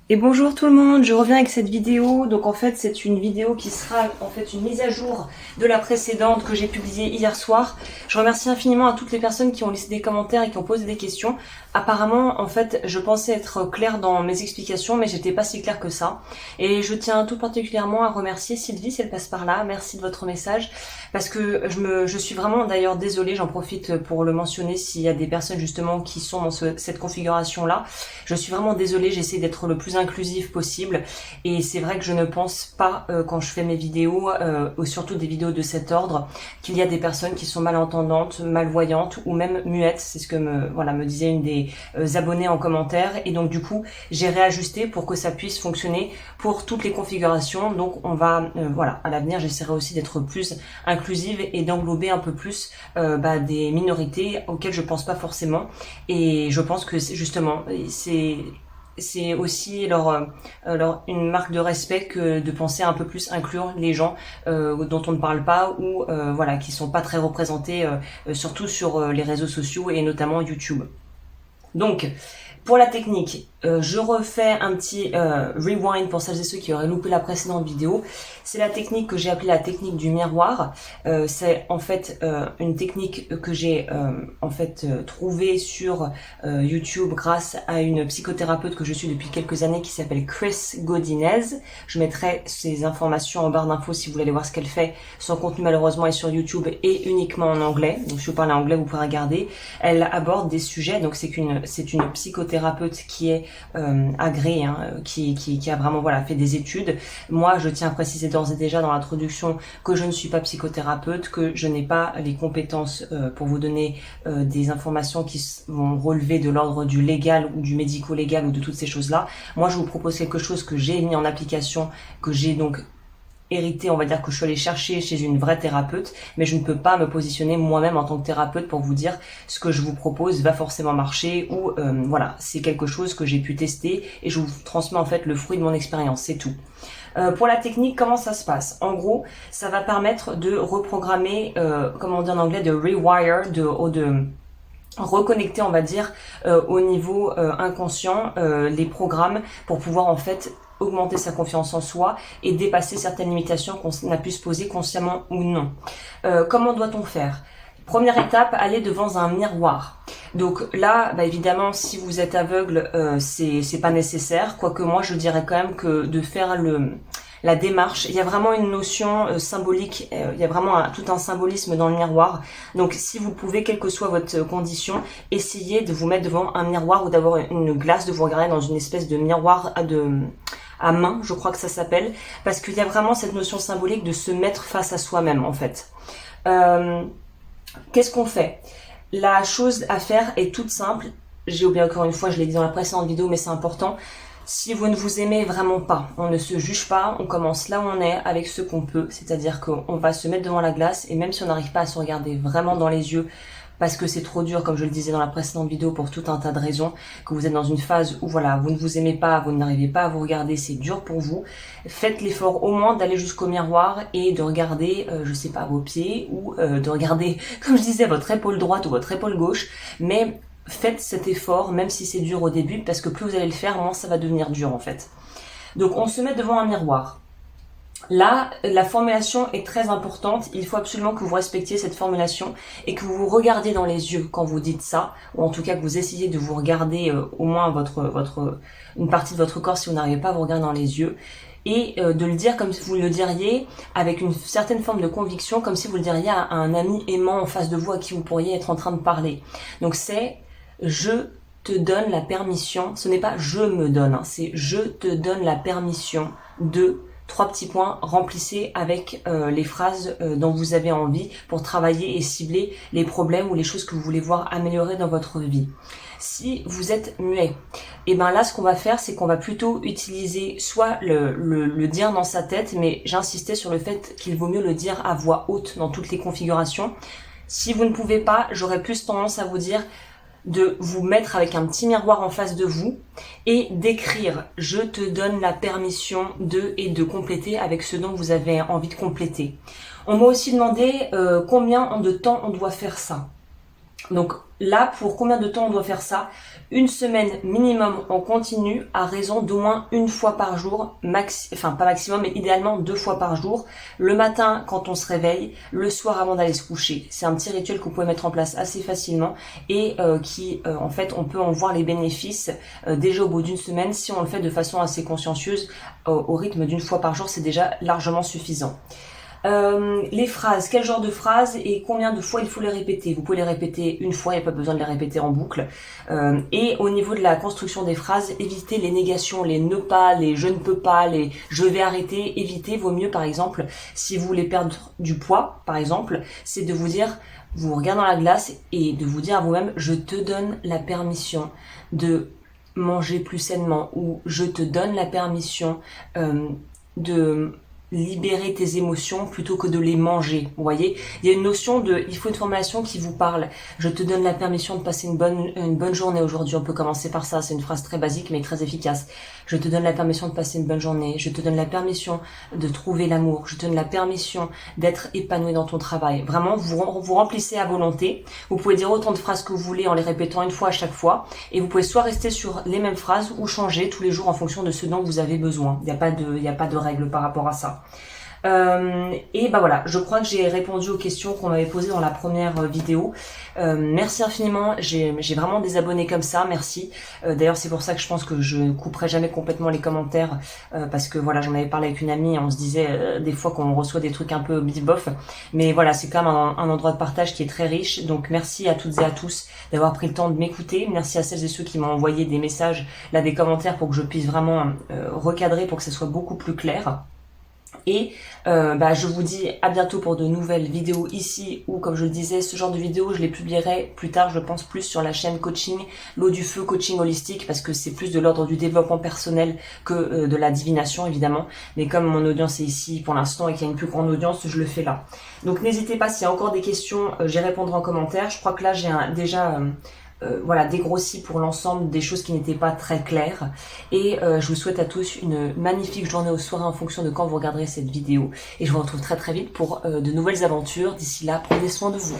Et bonjour tout le monde, je reviens avec cette vidéo. Donc en fait c'est une vidéo qui sera en fait une mise à jour de la précédente que j'ai publiée hier soir. Je remercie infiniment à toutes les personnes qui ont laissé des commentaires et qui ont posé des questions. Apparemment en fait je pensais être claire dans mes explications mais j'étais pas si claire que ça. Et je tiens tout particulièrement à remercier Sylvie si elle passe par là. Merci de votre message parce que je suis vraiment d'ailleurs désolée, j'en profite pour le mentionner s'il y a des personnes justement qui sont dans cette configuration là. Je suis vraiment désolée, j'essaie d'être le plus inclusif possible et c'est vrai que je ne pense pas quand je fais mes vidéos ou surtout des vidéos de cet ordre qu'il y a des personnes qui sont malentendantes, malvoyantes ou même muettes. C'est ce que me disait une des abonnées en commentaire et donc du coup j'ai réajusté pour que ça puisse fonctionner pour toutes les configurations. Donc on va à l'avenir j'essaierai aussi d'être plus inclusive et d'englober un peu plus des minorités auxquelles je pense pas forcément et je pense que justement c'est aussi une marque de respect que de penser un peu plus inclure les gens dont on ne parle pas ou qui sont pas très représentés surtout sur les réseaux sociaux et notamment YouTube. Donc pour la technique, je refais un petit rewind pour celles et ceux qui auraient loupé la précédente vidéo. C'est la technique que j'ai appelée la technique du miroir. C'est en fait une technique que j'ai trouvée sur YouTube grâce à une psychothérapeute que je suis depuis quelques années qui s'appelle Chris Godinez. Je mettrai ses informations en barre d'infos si vous voulez aller voir ce qu'elle fait. Son contenu malheureusement est sur YouTube et uniquement en anglais. Donc si vous parlez anglais, vous pouvez regarder. Elle aborde des sujets, donc c'est une psychothérapeute qui est agréée, qui a vraiment fait des études. Moi, je tiens à préciser d'ores et déjà dans l'introduction que je ne suis pas psychothérapeute, que je n'ai pas les compétences pour vous donner des informations qui vont relever de l'ordre du légal ou du médico-légal ou de toutes ces choses-là. Moi, je vous propose quelque chose que j'ai mis en application, que j'ai donc hérité, on va dire que je suis allée chercher chez une vraie thérapeute, mais je ne peux pas me positionner moi-même en tant que thérapeute pour vous dire ce que je vous propose va forcément marcher ou c'est quelque chose que j'ai pu tester et je vous transmets en fait le fruit de mon expérience, c'est tout. Pour la technique, comment ça se passe? En gros, ça va permettre de reprogrammer, comme on dit en anglais, de rewire, de reconnecter, on va dire, au niveau inconscient les programmes pour pouvoir en fait augmenter sa confiance en soi et dépasser certaines limitations qu'on a pu se poser consciemment ou non. Comment doit-on faire? Première étape, aller devant un miroir. Donc là, évidemment, si vous êtes aveugle, c'est pas nécessaire. Quoique moi, je dirais quand même que de faire la démarche, il y a vraiment une notion symbolique, il y a vraiment tout un symbolisme dans le miroir. Donc si vous pouvez, quelle que soit votre condition, essayez de vous mettre devant un miroir ou d'avoir une glace, de vous regarder dans une espèce de miroir à main, je crois que ça s'appelle, parce qu'il y a vraiment cette notion symbolique de se mettre face à soi-même en fait. Qu'est-ce qu'on fait? La chose à faire est toute simple. J'ai oublié encore une fois, je l'ai dit dans la précédente vidéo, mais c'est important. Si vous ne vous aimez vraiment pas, on ne se juge pas, on commence là où on est avec ce qu'on peut, c'est-à-dire qu'on va se mettre devant la glace et même si on n'arrive pas à se regarder vraiment dans les yeux, parce que c'est trop dur, comme je le disais dans la précédente vidéo, pour tout un tas de raisons, que vous êtes dans une phase où vous ne vous aimez pas, vous n'arrivez pas à vous regarder, c'est dur pour vous, faites l'effort au moins d'aller jusqu'au miroir et de regarder, je sais pas, vos pieds, ou de regarder, comme je disais, votre épaule droite ou votre épaule gauche, mais faites cet effort, même si c'est dur au début, parce que plus vous allez le faire, moins ça va devenir dur en fait. Donc on se met devant un miroir. Là, la formulation est très importante. Il faut absolument que vous respectiez cette formulation et que vous vous regardiez dans les yeux quand vous dites ça, ou en tout cas que vous essayez de vous regarder au moins une partie de votre corps si vous n'arrivez pas à vous regarder dans les yeux. Et de le dire comme si vous le diriez avec une certaine forme de conviction, comme si vous le diriez à un ami aimant en face de vous à qui vous pourriez être en train de parler. Donc c'est « je te donne la permission », ce n'est pas « je me donne », c'est « je te donne la permission de ». 3 petits points, remplissez avec les phrases dont vous avez envie pour travailler et cibler les problèmes ou les choses que vous voulez voir améliorer dans votre vie. Si vous êtes muet, et là ce qu'on va faire c'est qu'on va plutôt utiliser soit le dire dans sa tête, mais j'insistais sur le fait qu'il vaut mieux le dire à voix haute dans toutes les configurations. Si vous ne pouvez pas, j'aurais plus tendance à vous dire de vous mettre avec un petit miroir en face de vous et d'écrire « Je te donne la permission de » et de compléter avec ce dont vous avez envie de compléter. On m'a aussi demandé combien de temps on doit faire ça. Donc là, pour combien de temps on doit faire ça? Une semaine minimum en continu, à raison d'au moins une fois par jour, enfin pas maximum, mais idéalement 2 fois par jour. Le matin quand on se réveille, le soir avant d'aller se coucher. C'est un petit rituel que vous pouvez mettre en place assez facilement et en fait, on peut en voir les bénéfices déjà au bout d'une semaine. Si on le fait de façon assez consciencieuse, au rythme d'une fois par jour, c'est déjà largement suffisant. Les phrases, quel genre de phrases et combien de fois il faut les répéter. Vous pouvez les répéter une fois, il n'y a pas besoin de les répéter en boucle. Et au niveau de la construction des phrases, évitez les négations, les ne pas, les je ne peux pas, les je vais arrêter. Évitez, vaut mieux par exemple, si vous voulez perdre du poids, par exemple, c'est de vous dire, vous regardez dans la glace et de vous dire à vous-même, je te donne la permission de manger plus sainement, ou je te donne la permission de libérer tes émotions plutôt que de les manger. Vous voyez, il y a une notion de, il faut une formulation qui vous parle. Je te donne la permission de passer une bonne journée aujourd'hui. On peut commencer par ça. C'est une phrase très basique mais très efficace. Je te donne la permission de passer une bonne journée. Je te donne la permission de trouver l'amour. Je te donne la permission d'être épanoui dans ton travail. Vraiment, vous remplissez à volonté. Vous pouvez dire autant de phrases que vous voulez en les répétant une fois à chaque fois. Et vous pouvez soit rester sur les mêmes phrases ou changer tous les jours en fonction de ce dont vous avez besoin. Il n'y a pas de règle par rapport à ça. Et bah voilà, je crois que j'ai répondu aux questions qu'on m'avait posées dans la première vidéo. Merci infiniment, j'ai vraiment des abonnés comme ça, merci. D'ailleurs c'est pour ça que je pense que je ne couperai jamais complètement les commentaires, parce que voilà, j'en avais parlé avec une amie et on se disait des fois qu'on reçoit des trucs un peu bif-bof, mais voilà, c'est quand même un endroit de partage qui est très riche. Donc merci à toutes et à tous d'avoir pris le temps de m'écouter. Merci à celles et ceux qui m'ont envoyé des messages, là des commentaires, pour que je puisse vraiment recadrer, pour que ce soit beaucoup plus clair. Et je vous dis à bientôt pour de nouvelles vidéos ici, ou comme je le disais, ce genre de vidéos je les publierai plus tard, je pense, plus sur la chaîne coaching l'eau du feu, coaching holistique, parce que c'est plus de l'ordre du développement personnel que de la divination évidemment, mais comme mon audience est ici pour l'instant et qu'il y a une plus grande audience, je le fais là. Donc n'hésitez pas, s'il y a encore des questions, j'y répondrai en commentaire. Je crois que là j'ai déjà dégrossi pour l'ensemble des choses qui n'étaient pas très claires, et je vous souhaite à tous une magnifique journée ou soirée en fonction de quand vous regarderez cette vidéo, et je vous retrouve très très vite pour de nouvelles aventures. D'ici là, prenez soin de vous.